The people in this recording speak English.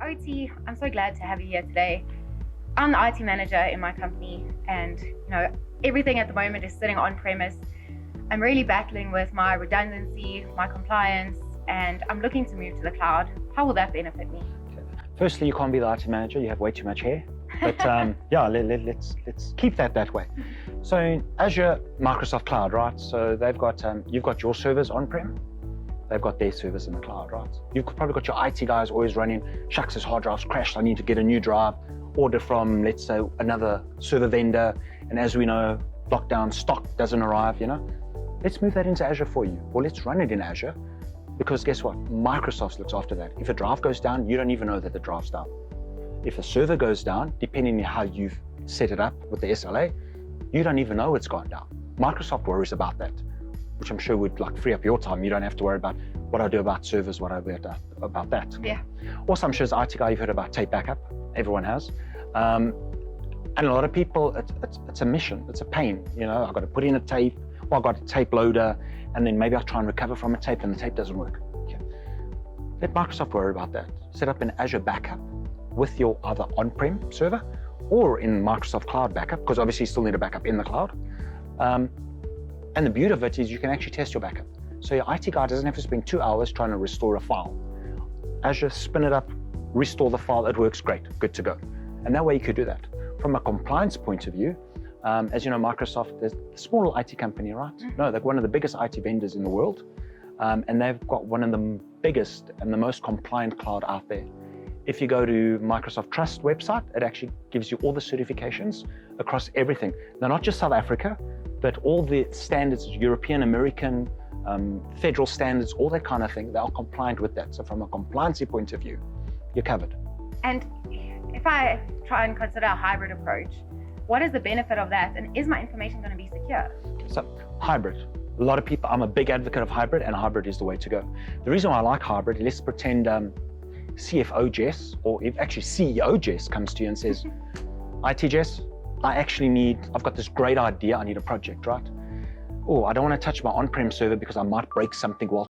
OT, I'm so glad to have you here today. I'm the IT manager in my company, and everything at the moment is sitting on premise. I'm really battling with my redundancy, my compliance, and I'm looking to move to the cloud. How will that benefit me? Firstly, you can't be the IT manager. You have way too much hair. But yeah, let's keep that way. So in Azure, Microsoft Cloud, right? So they've got you've got your servers on-prem. They've got their servers in the cloud, right? You've probably got your IT guys always running, shucks, this hard drive's crashed, I need to get a new drive, order from, let's say, another server vendor. And as we know, lockdown stock doesn't arrive, Let's move that into Azure for you, or let's run it in Azure, because guess what? Microsoft looks after that. If a drive goes down, you don't even know that the drive's down. If a server goes down, depending on how you've set it up with the SLA, you don't even know it's gone down. Microsoft worries about that, which I'm sure would free up your time. You don't have to worry about what I do about servers, what I do about that. Yeah. Also, I'm sure as IT guy, you've heard about tape backup. Everyone has. And a lot of people, it's a mission, it's a pain. I've got to put in a tape, or I've got a tape loader, and then maybe I'll try and recover from a tape and the tape doesn't work. Okay. Let Microsoft worry about that. Set up an Azure backup with your either on-prem server or in Microsoft Cloud backup, because obviously you still need a backup in the cloud. And the beauty of it is you can actually test your backup. So your IT guy doesn't have to spend 2 hours trying to restore a file. Azure, spin it up, restore the file, it works great, good to go. And that way you could do that. From a compliance point of view, as you know, Microsoft is a small IT company, right? No, they're one of the biggest IT vendors in the world. And they've got one of the biggest and the most compliant cloud out there. If you go to Microsoft Trust website, it actually gives you all the certifications across everything. Now, not just South Africa, but all the standards, European, American, federal standards, all that kind of thing, they are compliant with that. So from a compliancy point of view, you're covered. And if I try and consider a hybrid approach, what is the benefit of that? And is my information going to be secure? So hybrid, a lot of people, I'm a big advocate of hybrid, and hybrid is the way to go. The reason why I like hybrid, let's pretend CFO Jess, or if actually CEO Jess comes to you and says, IT Jess, I've got this great idea, I need a project, right? Oh, I don't want to touch my on-prem server because I might break something while